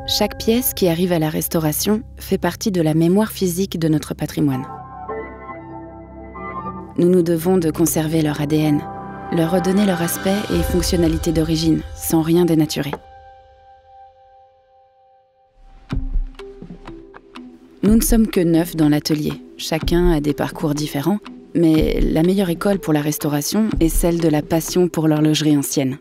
Chaque pièce qui arrive à la restauration fait partie de la mémoire physique de notre patrimoine. Nous nous devons de conserver leur ADN, leur redonner leur aspect et fonctionnalité d'origine, sans rien dénaturer. Nous ne sommes que 9 dans l'atelier. Chacun a des parcours différents, mais la meilleure école pour la restauration est celle de la passion pour l'horlogerie ancienne.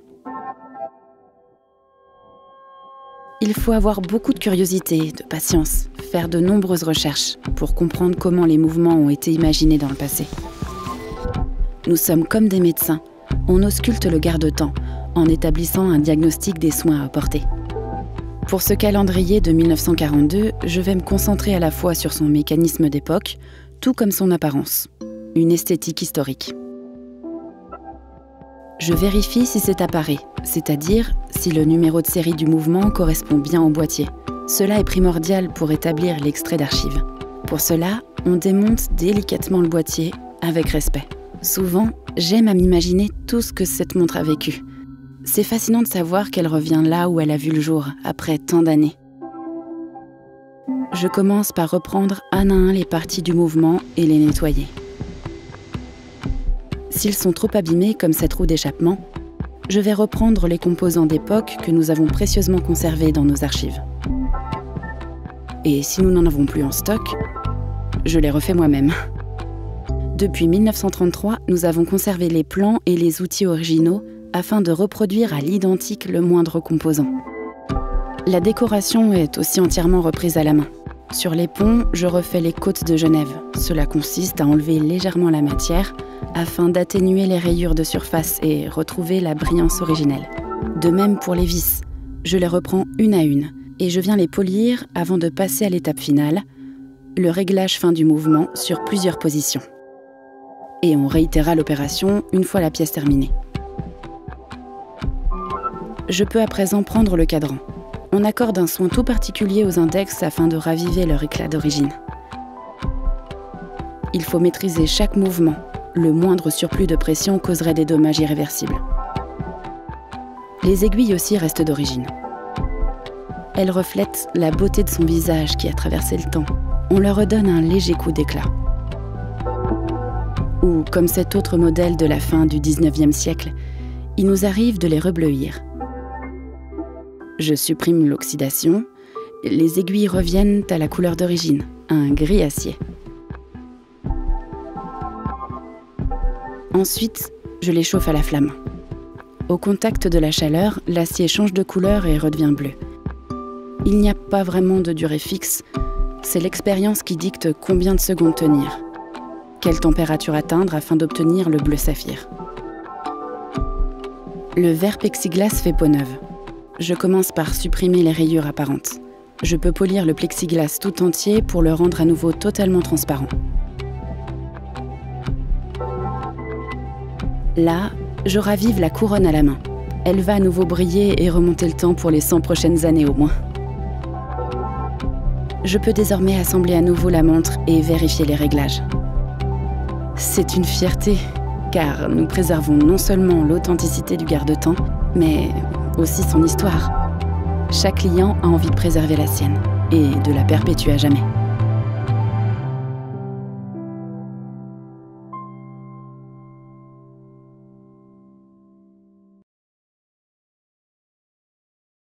Il faut avoir beaucoup de curiosité, de patience, faire de nombreuses recherches pour comprendre comment les mouvements ont été imaginés dans le passé. Nous sommes comme des médecins, on ausculte le garde-temps en établissant un diagnostic des soins à apporter. Pour ce calendrier de 1942, je vais me concentrer à la fois sur son mécanisme d'époque, tout comme son apparence, une esthétique historique. Je vérifie si c'est appareil, c'est-à-dire si le numéro de série du mouvement correspond bien au boîtier. Cela est primordial pour établir l'extrait d'archives. Pour cela, on démonte délicatement le boîtier avec respect. Souvent, j'aime à m'imaginer tout ce que cette montre a vécu. C'est fascinant de savoir qu'elle revient là où elle a vu le jour, après tant d'années. Je commence par reprendre un à un les parties du mouvement et les nettoyer. S'ils sont trop abîmés, comme cette roue d'échappement, je vais reprendre les composants d'époque que nous avons précieusement conservés dans nos archives. Et si nous n'en avons plus en stock, je les refais moi-même. Depuis 1933, nous avons conservé les plans et les outils originaux afin de reproduire à l'identique le moindre composant. La décoration est aussi entièrement reprise à la main. Sur les ponts, je refais les côtes de Genève. Cela consiste à enlever légèrement la matière afin d'atténuer les rayures de surface et retrouver la brillance originelle. De même pour les vis, je les reprends une à une et je viens les polir avant de passer à l'étape finale, le réglage fin du mouvement sur plusieurs positions. Et on réitérera l'opération une fois la pièce terminée. Je peux à présent prendre le cadran. On accorde un soin tout particulier aux index afin de raviver leur éclat d'origine. Il faut maîtriser chaque mouvement. Le moindre surplus de pression causerait des dommages irréversibles. Les aiguilles aussi restent d'origine. Elles reflètent la beauté de son visage qui a traversé le temps. On leur redonne un léger coup d'éclat. Ou, comme cet autre modèle de la fin du 19e siècle, il nous arrive de les rebleuir. Je supprime l'oxydation, les aiguilles reviennent à la couleur d'origine, un gris acier. Ensuite, je les chauffe à la flamme. Au contact de la chaleur, l'acier change de couleur et redevient bleu. Il n'y a pas vraiment de durée fixe, c'est l'expérience qui dicte combien de secondes tenir, quelle température atteindre afin d'obtenir le bleu saphir. Le verre plexiglas fait peau neuve. Je commence par supprimer les rayures apparentes. Je peux polir le plexiglas tout entier pour le rendre à nouveau totalement transparent. Là, je ravive la couronne à la main. Elle va à nouveau briller et remonter le temps pour les 100 prochaines années au moins. Je peux désormais assembler à nouveau la montre et vérifier les réglages. C'est une fierté, car nous préservons non seulement l'authenticité du garde-temps, mais aussi son histoire. Chaque client a envie de préserver la sienne et de la perpétuer à jamais.